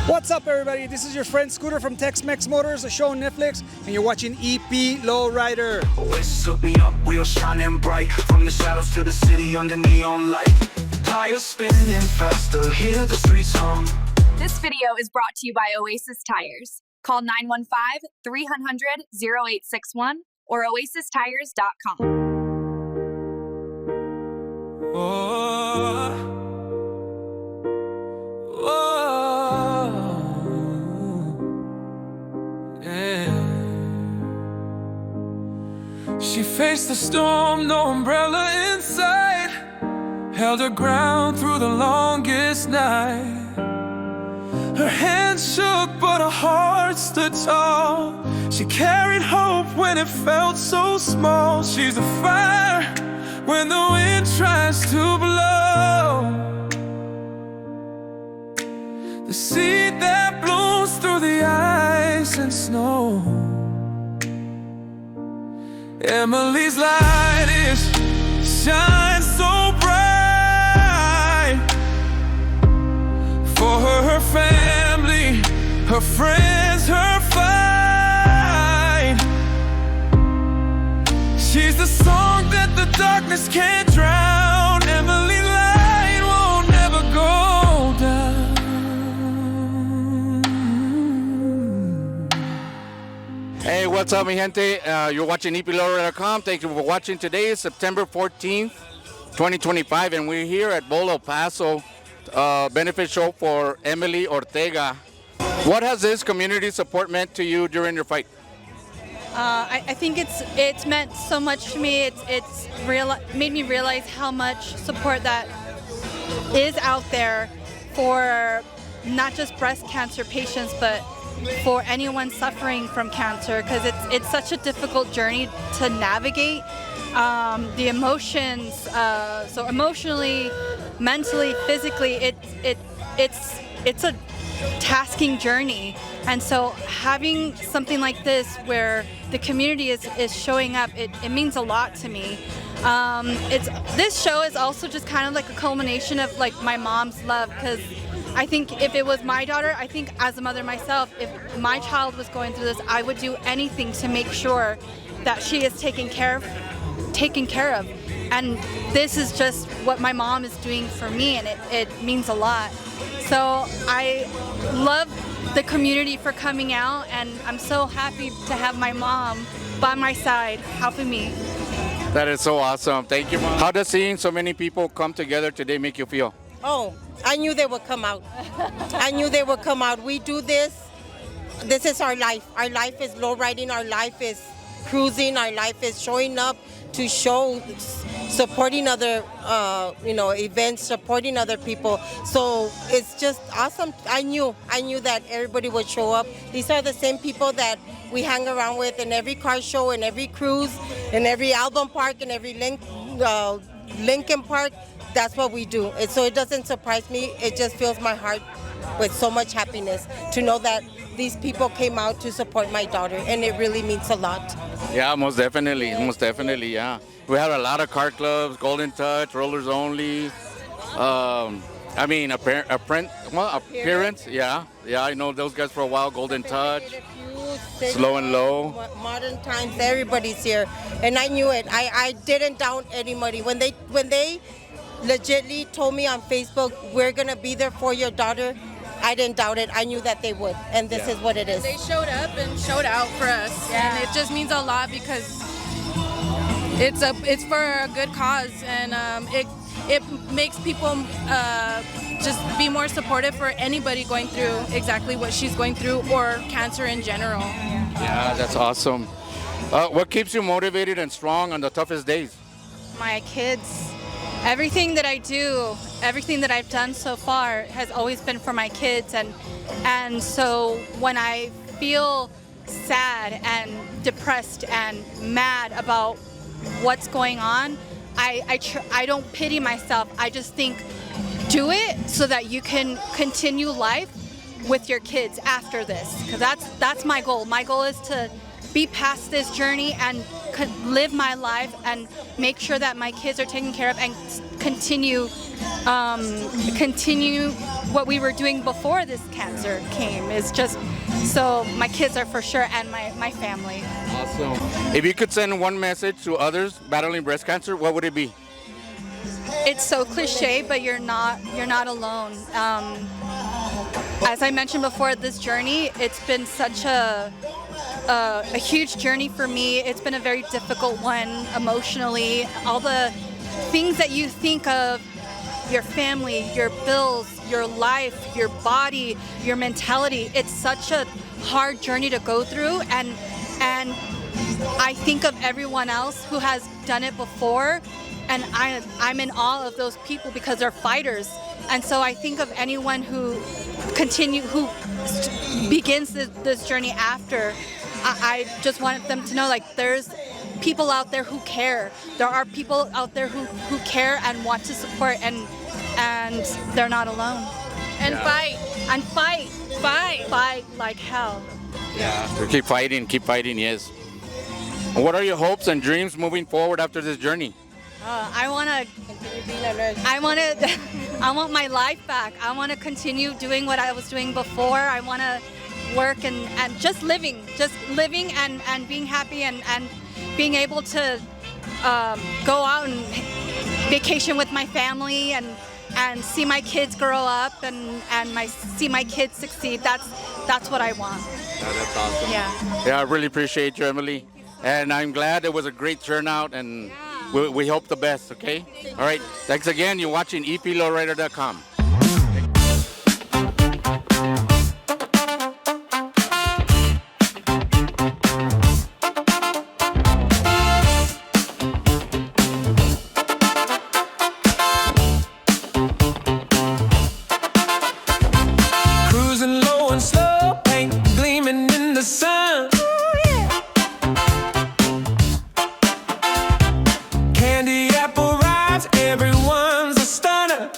What's up, everybody? This is your friend Scooter from Tex-Mex Motors, a show on Netflix, and you're watching EP Lowrider. Whistle me up, wheels shining bright, from the shadows to the city under neon light. Tires spinning faster, hear the streets hum. This video is brought to you by Oasis Tires. Call 915-300-0861 or oasistires.com. Oh, oh, yeah. She faced the storm, no umbrella inside. Held her ground through the longest night. Her hands shook, but her heart stood tall. She carried hope when it felt so small. She's a fire when the wind tries to blow. The seed that blooms through the ice and snow. Emily's light is shine so bright. For her family, her friends, her fight. She's the song that the darkness can't drown. Emily light won't never go down. Hey, what's up, mi gente? You're watching EPLower.com. Thank you for watching. Today is September 14th, 2025, and we're here at Bowl El Paso benefit show for Emily Ortega. What has this community support meant to you during your fight? I think it's meant so much to me. It's made me realize how much support that is out there for not just breast cancer patients, but for anyone suffering from cancer, because it's such a difficult journey to navigate. The emotions, so emotionally, mentally, physically, it's a tasking journey. And so having something like this where the community is showing up, it means a lot to me. This show is also just kind of like a culmination of like my mom's love, because I think if it was my daughter, I think as a mother myself, if my child was going through this, I would do anything to make sure that she is taken care of. And this is just what my mom is doing for me, and it means a lot. So I love the community for coming out, and I'm so happy to have my mom by my side helping me. That is so awesome. Thank you, Mom. How does seeing so many people come together today make you feel? Oh, I knew they would come out. I knew they would come out. We do this. This is our life. Our life is low riding. Our life is cruising. Our life is showing up to show, supporting other, events, supporting other people. So it's just awesome. I knew that everybody would show up. These are the same people that we hang around with in every car show, in every cruise, in every album park, in every Lincoln Park. That's what we do. So it doesn't surprise me. It just fills my heart with so much happiness to know that these people came out to support my daughter, and it really means a lot. Yeah, most definitely, yeah. We have a lot of car clubs, Golden Touch, Rollers Only. Appearance, yeah, I know those guys for a while. Golden Touch, Slow and Low. Modern Times, everybody's here, and I knew it. I didn't doubt anybody when they legitly told me on Facebook, we're gonna be there for your daughter. I didn't doubt it. I knew that they would, and this is what it is. They showed up and showed out for us, and it just means a lot because it's for a good cause, and it makes people just be more supportive for anybody going through exactly what she's going through, or cancer in general. Yeah, that's awesome. What keeps you motivated and strong on the toughest days? My kids. Everything that I do, everything that I've done so far has always been for my kids, and so when I feel sad and depressed and mad about what's going on, I don't pity myself. I just think, do it so that you can continue life with your kids after this, because that's my goal. My goal is to be past this journey and live my life and make sure that my kids are taken care of and continue what we were doing before this cancer came. Is just so my kids are for sure, and my family. Awesome. If you could send one message to others battling breast cancer, what would it be? It's so cliche, but you're not alone. As I mentioned before, this journey, it's been such a huge journey for me. It's been a very difficult one emotionally. All the things that you think of, your family, your bills, your life, your body, your mentality, it's such a hard journey to go through, and I think of everyone else who has done it before, and I'm in awe of those people because they're fighters. And so I think of anyone who begins this journey after. I just want them to know, like, there's people out there who care. There are people out there who care and want to support, and they're not alone. And fight. And fight like hell. Yeah. So keep fighting, yes. And what are your hopes and dreams moving forward after this journey? I want my life back. I want to continue doing what I was doing before. I want to work and just living and being happy and being able to go out and vacation with my family and see my kids grow up and see my kids succeed. That's what I want. That's awesome. Yeah, I really appreciate you, Emily. And I'm glad it was a great turnout, and we hope the best, okay? All right. Thanks again. You're watching eplowrider.com. Cruising low and slow, paint gleaming in the sun. Candy apple rides, everyone's a stunner.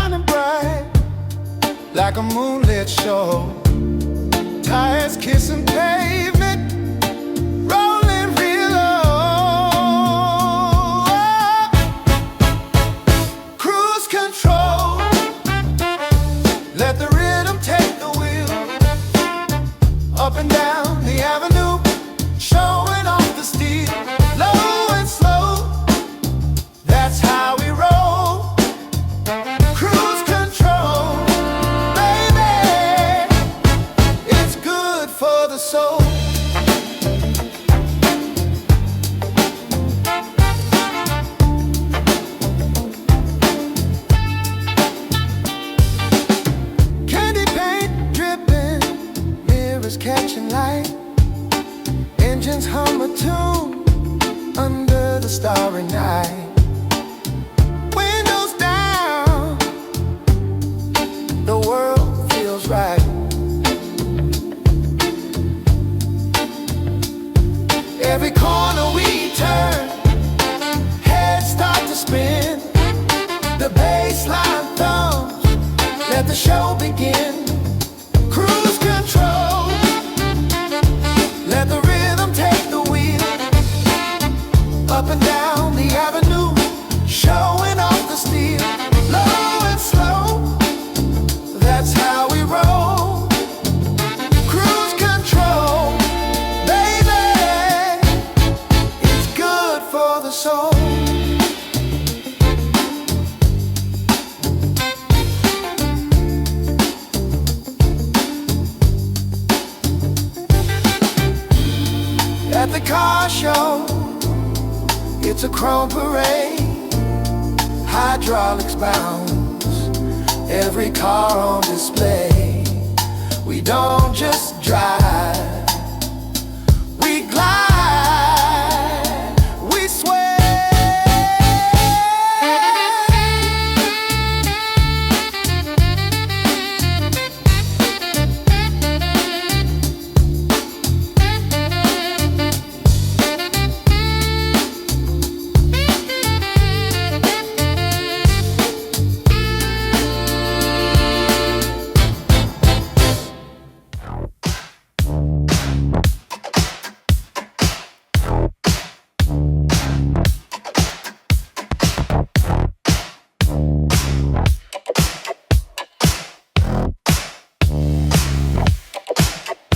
shining bright like a moonlit show. Tires kissing pavement, rolling real low. Cruise control, let the rhythm take the wheel. Up and down the avenue, showing off the steel. Low and slow, that's how we roll. Cruise control, baby, it's good for the soul. Candy paint dripping, mirrors catching light. Engines hum a tune under the starry night. Windows down, the world feels right. Every corner we turn, heads start to spin. The bass line thumps, let the show begin. Cruise control, let the rhythm take the wheel. Up and down the avenue, showing off the steel. Low and slow, that's how we roll. Cruise control, baby, it's good for the soul. At the car show, it's a chrome parade. Hydraulics bounce, every car on display. We don't just drive, we glide, we sway.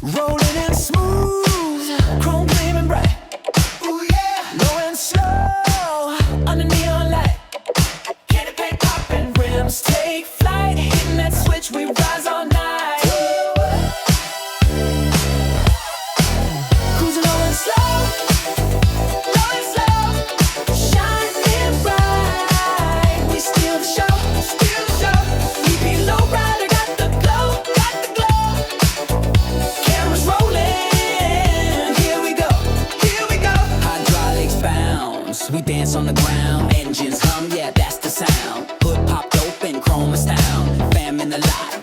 Rolling in smooth, chrome gleaming bright. Ooh yeah, low and slow, under neon light. Candy paint popping, rims take flight. Hitting that switch, we rise all night. Cruising low and slow, shining bright. We steal the show, steal the show. EP low rider got the glow, got the glow. Cameras rolling, here we go, here we go. Hydraulics bounce, we dance on the ground. Engines hum, yeah, that's the sound. Hood popped open, chrome astound. Fam in the lot,